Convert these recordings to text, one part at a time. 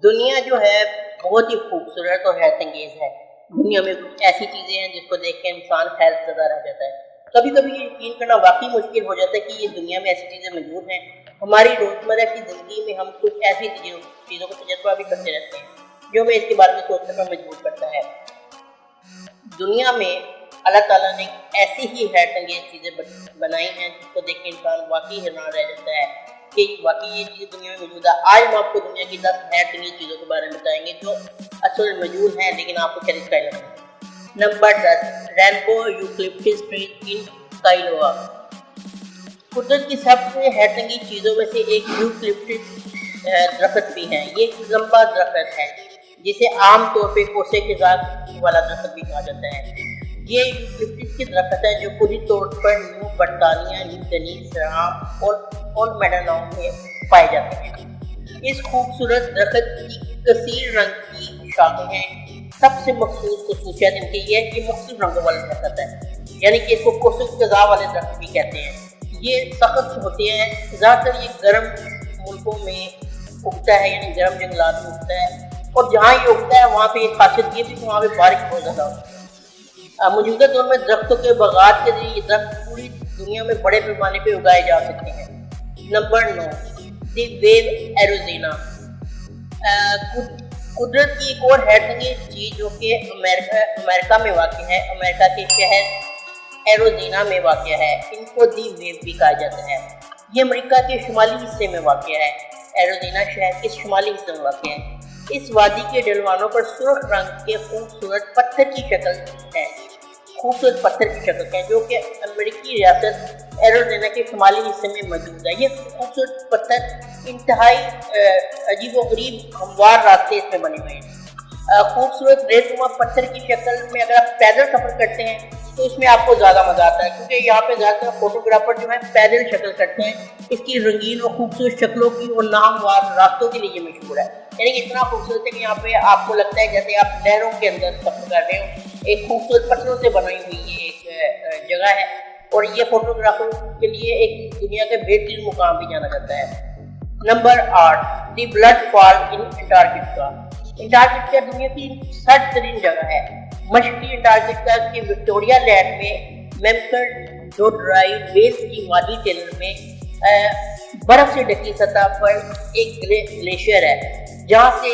دنیا جو ہے بہت ہی خوبصورت اور حیرت انگیز ہے۔ دنیا میں کچھ ایسی چیزیں ہیں جس کو دیکھ کے انسان حیرت زدہ رہ جاتا ہے۔ کبھی کبھی یہ یقین کرنا واقعی مشکل ہو جاتا ہے کہ یہ دنیا میں ایسی چیزیں موجود ہیں۔ ہماری روزمرہ کی زندگی میں ہم کچھ ایسی چیزوں کو تجربہ بھی کرتے رہتے ہیں جو ہمیں اس کے بارے میں سوچنے پر مجبور کرتا ہے۔ دنیا میں اللہ تعالیٰ نے ایسی ہی حیرت انگیز چیزیں بنائی ہیں جس کو دیکھ کے انسان واقعی حیران رہ جاتا ہے کہ واقعی یہ چیزیں دنیا میں موجود ہے۔ آج ہم آپ کو دنیا کی 10 حیرت انگیز چیزوں کے بارے میں بتائیں گے جو اصل موجود ہیں لیکن آپ کو خرید کا لگتا ہے۔ Number 10، rainbow eucalyptus tree in Kailua. قدرت کی سب سے حیرت انگیز چیزوں میں سے ایک یوکلپٹس درخت بھی ہے۔ یہ ایک لمبا درخت ہے جسے عام طور پہ کوسے کے ذات والا درخت بھی کہا جاتا ہے۔ یہ یوکلپٹس کے درخت ہے جو پوری طور پر نیو برطانیہ، نیو گنی، سرام اور میڈاناؤ میں پائے جاتے ہیں۔ اس خوبصورت درخت کی کثیر رنگ کی شاخیں ہیں۔ سب سے مخصوص خصوصیت ان کی یہ ہے کہ مختلف رنگوں والا درخت ہے، یعنی کہ اس کو کوسے قزح والے درخت بھی کہتے ہیں۔ یہ سخت ہوتے ہیں، زیادہ تر یہ گرم ملکوں میں اگتا ہے، یعنی گرم جنگلات میں اگتا ہے، اور جہاں یہ اگتا ہے وہاں پہ ایک خاصیت یہ بھی کہ وہاں پہ بارش بہت زیادہ ہوتی ہے۔ موجودہ دور میں درختوں کے باغات کے ذریعے یہ درخت پوری دنیا میں بڑے پیمانے پہ اگائے جا سکتے ہیں۔ Number 9، the view ایروزینا۔ قدرت کی ایک اور حیرت انگیز چیز جو کہ امریکہ میں واقع ہے، امریکہ کے شہر ایروزینا میں واقع ہے، ان کو دی ویو بھی کہا جاتا ہے۔ یہ امریکہ کے شمالی حصے میں واقع ہے۔ ایروزینا شہر کے شمالی حصے میں واقع ہے۔ اس وادی کے ڈھلوانوں پر سرخ رنگ کے خوبصورت پتھر کی شکل ہے جو کہ امریکی ریاست ایروزینا کے شمالی حصے میں موجود ہے۔ یہ خوبصورت پتھر انتہائی عجیب و غریب ہموار راستے اس میں بنے ہوئے ہیں۔ خوبصورت ریت نما پتھر کی شکل میں اگر آپ پیدل سفر کرتے ہیں تو اس میں آپ کو زیادہ مزہ آتا ہے، کیونکہ یہاں پہ زیادہ تر فوٹوگرافر جو ہیں پیدل شکل کرتے ہیں۔ اس کی رنگین اور خوبصورت شکلوں کی اور ناہموار راستوں کے لیے یہ مشہور ہے، یعنی کہ اتنا خوبصورت ہے کہ یہاں پہ آپ کو لگتا ہے جیسے آپ لہروں کے اندر سفر کر رہے ہو۔ ایک خوبصورت پتھروں سے بنائی ہوئی یہ ایک جگہ ہے، اور یہ فوٹوگرافر کے لیے ایک دنیا کے بہترین مقام بھی جانا جاتا ہے۔ نمبر 8، دی بلڈ فال ان انٹارکٹیکا۔ انٹارکٹیکا دنیا کی سرد ترین جگہ ہے۔ مشرقی انٹارکٹیکا کی وکٹوریہ لینڈ میں میمکر ڈوڈرائی ویلز کی وادی ٹیلر میں برف سے ڈھکی سطح پر ایک گلیشیئر ہے جہاں سے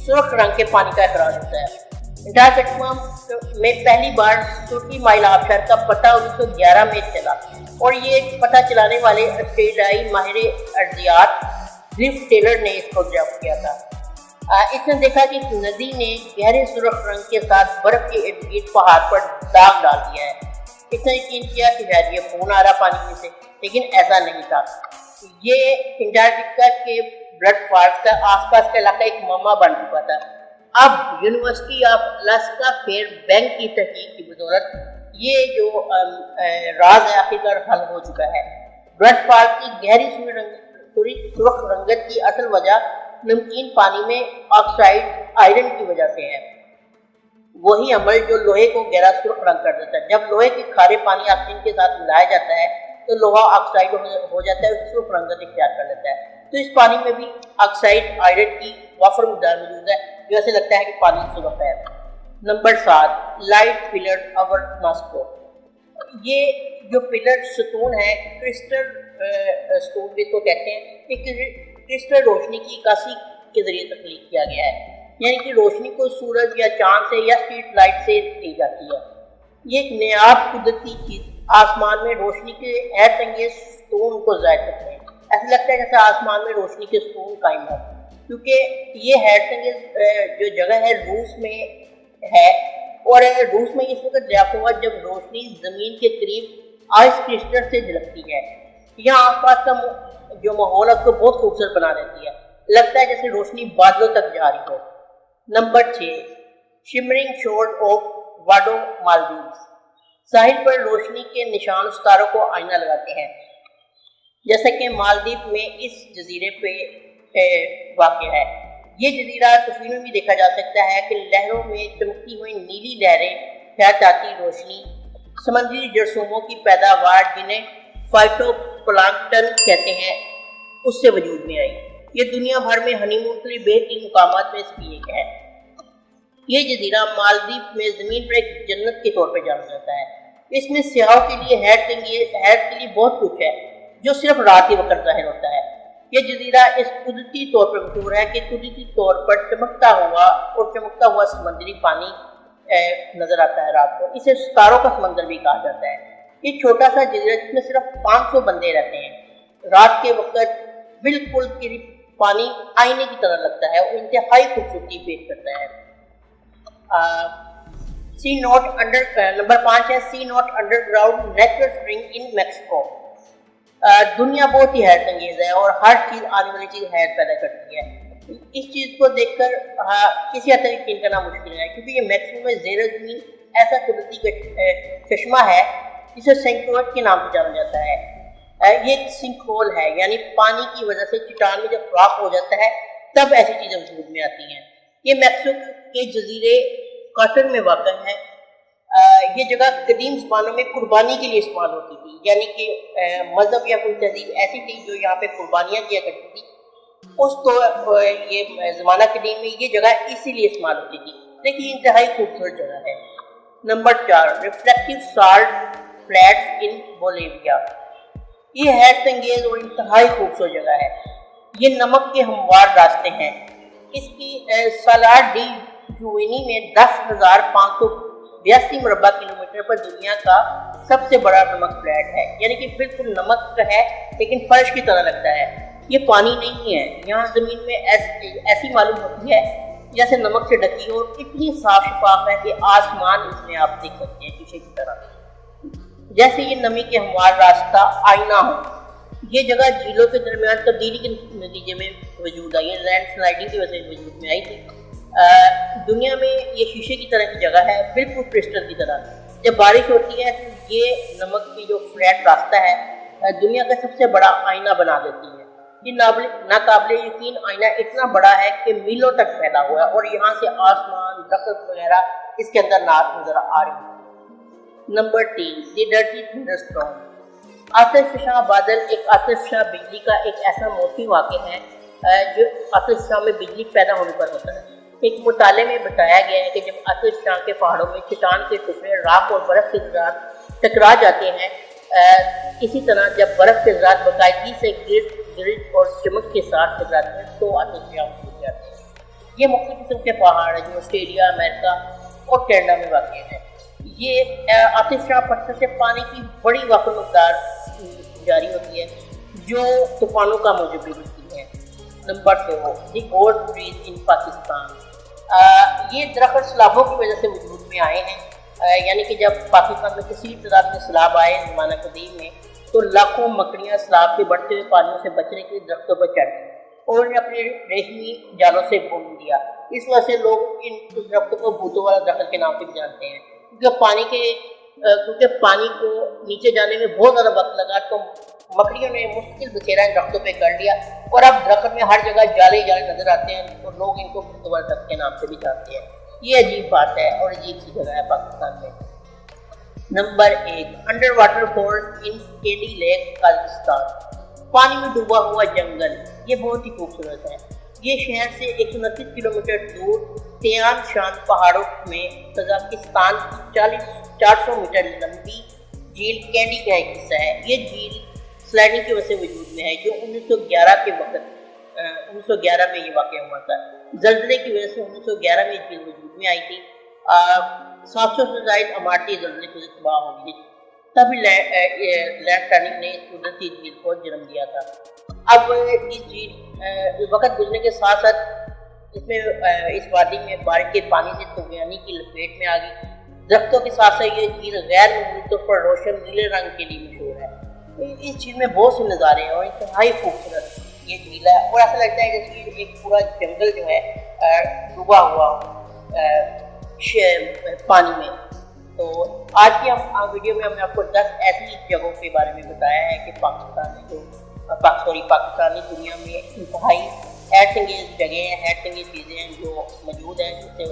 سرخ رنگ کے پانی کا اخراج ہوتا ہے۔ انٹارکٹیکا میں پہلی بار سرخی مائل آبشار کا پتہ 1911 میں چلا، اور یہ پتہ چلانے والے آسٹریلیائی ماہر ارضیات گرف ٹیلر نے اس کو دریافت کیا تھا۔ اس نے دیکھا کہ ایک ندی نے گہرے سرخ رنگ کے ساتھ برف کے ارد گرد پہاڑ پر داغ ڈال دیا ہے۔ اس نے یقین کیا کہ شاید یہ خون آ رہا پانی میں سے، لیکن ایسا نہیں تھا۔ یہ انٹارکٹیکا کے بلڈ فالز کا آس پاس کا علاقہ ایک معمہ بن چکا تھا۔ اب university of Alaska Fairbanks کی تحقیق کی بدولت یہ جو راز ہے آخرکار حل ہو چکا ہے۔ بلڈ فالز کی گہری سرخ رنگت کی اصل وجہ نمکین پانی میں آکسائڈ آئرن کی وجہ سے ہے، وہی عمل جو لوہے کو گہرا سرخ رنگ کر دیتا ہے۔ جب لوہے کے کھارے پانی آکسیجن کے ساتھ ملایا جاتا ہے تو لوہا آکسائڈ ہو جاتا ہے اور سرخ رنگت اختیار کر لیتا ہے۔ تو اس پانی میں بھی آکسائڈ آئرن کی وافر مقدار موجود ہے جو ایسے لگتا ہے کہ پانی سرخ ہے۔ Number 7، light pillar over Moscow. یہ جو پلر ستون ہے کرسٹل ستون بھی اس کو کہتے ہیں، ایک کرسٹل روشنی کی عکاسی کے ذریعے تخلیق کیا گیا ہے، یعنی کہ روشنی کو سورج یا چاند سے یا اسٹریٹ لائٹ سے دی جاتی ہے۔ یہ ایک نایاب قدرتی چیز آسمان میں روشنی کے حیرت انگیز ستون کو ظاہر کرتے ہیں۔ ایسا لگتا ہے جیسے آسمان میں روشنی کے ستون قائم ہو، کیونکہ یہ حیرت انگیز جو جگہ ہے روس میں ہے، اور روس میں اس وقت دریافت ہوا جب روشنی زمین کے قریب آئس کرسٹل سے جھلکتی ہے۔ یہاں آس پاس کا جو ماحول ہے اس کو بہت خوبصورت بنا دیتی ہے، لگتا ہے جیسے روشنی بادلوں تک جا رہی ہو۔ نمبر 6، شمرنگ شور آف واڈو مالدیوز۔ ساحل پر روشنی کے نشان ستاروں کو آئینہ لگاتے ہیں، جیسا کہ مالدیپ میں اس جزیرے پہ واقع ہے۔ یہ جزیرہ تصویر میں بھی دیکھا جا سکتا ہے کہ لہروں میں چمکتی ہوئی نیلی لہریں، حیاتیاتی روشنی، سمندری جرثوموں کی پیداوار جنہیں فائٹو پلانکٹن کہتے ہیں، اس سے وجود میں آئی۔ یہ دنیا بھر میں ہنی مون کے لیے بہترین مقامات میں سے ایک ہے۔ یہ جزیرہ مالدیپ میں زمین پر ایک جنت کے طور پہ جانا جاتا ہے۔ اس میں سیاحوں کے لیے حیرت کے لیے بہت کچھ ہے جو صرف رات کے وقت ظاہر ہوتا ہے۔ یہ جزیرہ اس قدرتی طور پر مشہور ہے کہ قدرتی طور پر چمکتا ہوا سمندری پانی نظر آتا ہے رات کو۔ اسے ستاروں کا سمندر بھی کہا جاتا ہے۔ یہ چھوٹا سا جزیرہ جس میں صرف 500 بندے رہتے ہیں، رات کے وقت بالکل پانی آئینے کی طرح لگتا ہے اور انتہائی خوبصورتی پیش کرتا ہے۔ نمبر 5 ہے سی note under ground natural spring in Mexico. دنیا بہت ہی حیرت انگیز ہے اور ہر چیز آنے والی چیز حیرت پیدا کرتی ہے۔ اس چیز کو دیکھ کر کسی حد تک یقین کرنا مشکل ہے، کیونکہ یہ میکسیکو میں زیر زمین ایسا قدرتی چشمہ ہے جسے سینکروٹ کے نام سے جانا جاتا ہے۔ یہ ایک سنک ہول ہے، یعنی پانی کی وجہ سے چٹان میں جب سوراخ ہو جاتا ہے تب ایسی چیزیں وجود میں آتی ہیں۔ یہ میکسیکو کے جزیرے کاٹن میں واقع ہے۔ یہ جگہ قدیم زمانوں میں قربانی کے لیے استعمال ہوتی تھی، یعنی کہ مذہب یا کوئی تہذیب ایسی تھی جو یہاں پہ قربانیاں کیا کرتی تھی، اس تو یہ زمانہ قدیم میں یہ جگہ اسی لیے استعمال ہوتی تھی۔ دیکھیے انتہائی خوبصورت جگہ ہے۔ نمبر 4 ریفلیکٹیو سالٹ فلیٹس ان بولیویا۔ یہ حیرت انگیز اور انتہائی خوبصورت جگہ ہے۔ یہ نمک کے ہموار راستے ہیں۔ اس کی سالار ڈی یوینی میں 10,582 مربع کلومیٹر پر دنیا کا سب سے بڑا نمک فلیٹ ہے، یعنی کہ بالکل نمک ہے لیکن فرش کی طرح لگتا ہے۔ یہ پانی نہیں ہے، یہاں زمین میں ایسی معلوم ہوتی ہے جیسے نمک سے ڈکی ہو، اتنی صاف شفاف ہے کہ آسمان اس میں آپ دیکھ سکتے ہیں شیشے کی طرح، جیسے یہ نمی کے ہموار راستہ آئینہ ہو۔ یہ جگہ جھیلوں کے درمیان تبدیلی کے نتیجے میں وجود آئی ہے، لینڈ سلائڈنگ کی وجہ سے وجود میں آئی تھی۔ دنیا میں یہ شیشے کی طرح کی جگہ ہے، بالکل کرسٹل کی طرح۔ جب بارش ہوتی ہے تو یہ نمک کی جو فلیٹ راستہ ہے دنیا کا سب سے بڑا آئینہ بنا دیتی ہے۔ یہ ناقابل یقین آئینہ اتنا بڑا ہے کہ میلوں تک پھیلا ہوا ہے اور یہاں سے آسمان، درخت وغیرہ اس کے اندر نظر آ رہی ہے۔ نمبر 3 دی ڈرٹی تھنڈر اسٹارم۔ آتش فشاں بادل ایک آتش فشاں بجلی کا ایک ایسا موسمی واقعہ ہے جو آتش فشاں میں بجلی پیدا ہونے پر ہوتا ہے۔ ایک مطالعے میں بتایا گیا ہے کہ جب آتش فشاں کے پہاڑوں میں چٹان کے ٹکڑے راکھ اور برف کے ذرات ٹکرا جاتے ہیں، اسی طرح جب برف کے ذرات باقاعدگی سے گرد اور چمک کے ساتھ ٹکراتے ہیں تو آتش فشاں ہو جاتے ہیں۔ یہ مختلف قسم کے پہاڑ ہیں جو آسٹریلیا، امریکہ اور کینیڈا میں واقع ہیں۔ یہ آتش فشاں پتھر سے پانی کی بڑی وافر مقدار جاری ہوتی ہے جو طوفانوں کا موجب بھی بنتی ہے۔ Number 2 the gold trees in Pakistan. یہ درخت سیلابوں کی وجہ سے وجود میں آئے ہیں، یعنی کہ جب پاکستان میں کسی تعداد میں سیلاب آئے زمانہ قدیم میں تو لاکھوں مکڑیاں سیلاب کے بڑھتے ہوئے پانیوں سے بچنے کے لیے درختوں پر چڑھ گئی اور انہیں اپنے ریشمی جالوں سے بون دیا۔ اس وجہ سے لوگ ان درختوں کو بھوتوں والا درخت کے نام سے بھی جانتے ہیں، کیونکہ پانی کو نیچے جانے میں بہت زیادہ وقت لگا تو مکڑیوں نے مشکل بسیرا ان درختوں پہ کر لیا اور اب درخت میں ہر جگہ جالے نظر آتے ہیں اور لوگ ان کو بھوتوں والا درخت کے نام سے بھی جانتے ہیں۔ یہ عجیب بات ہے اور عجیب سی جگہ ہے پاکستان میں۔ نمبر 1 انڈر واٹر فورسٹ ان کینڈی لیک قازقستان۔ پانی میں ڈوبا ہوا جنگل، یہ بہت ہی خوبصورت ہے۔ یہ شہر سے 129 کلومیٹر دور تیان شان پہاڑوں میں قازقستان کی 400 میٹر لمبی جھیل کینڈی کا ایک حصہ ہے۔ یہ جھیل سلائڈنگ کی وجہ سے وجود میں ہے جو 1911 میں یہ واقع ہوا تھا۔ زلزلے کی وجہ سے 1911 میں یہ جھیل وجود میں آئی تھی۔ 700 سے زائد عمارتیں زلزلے کی وجہ سے تباہ ہو گئی تھی، تبھی لینڈ ٹرننگ نے اس قدرتی جھیل کو جنم دیا تھا۔ اب اس جھیل وقت گزرنے کے ساتھ ساتھ اس وادی میں بارش کے پانی سے طغیانی کی لپیٹ میں آ گئی۔ درختوں کے ساتھ ساتھ یہ جھیل غیر معمولی طور پر روشن نیلے رنگ کے لیے مشہور ہے۔ اس جھیل میں بہت سے نظارے ہیں اور انتہائی خوبصورت یہ جھیل ہے اور ایسا لگتا ہے جیسے ایک پورا جنگل جو ہے ڈوبا ہوا پانی میں۔ تو آج کی ہم ویڈیو میں ہم نے آپ کو 10 ایسی جگہوں کے بارے میں بتایا ہے کہ پاکستانی دنیا میں انتہائی حیرت انگیز جگہیں ہیں، حیرت انگیز چیزیں ہیں جو موجود ہیں جس سے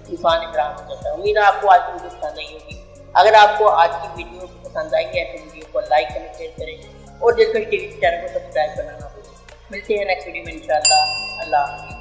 انسان حیران ہو جاتا ہے۔ امید ہے آپ کو آج کی ویڈیو پسند آئی ہوگی۔ اگر آپ کو آج کی ویڈیو پسند آئی ہے تو ویڈیو کو لائک کریں، شیئر کریں اور دلکش ٹی وی چینل کو سبسکرائب کرنا نہ بھولیں۔ ملتے ہیں نیکسٹ ویڈیو میں انشاءاللہ. اللہ حافظ.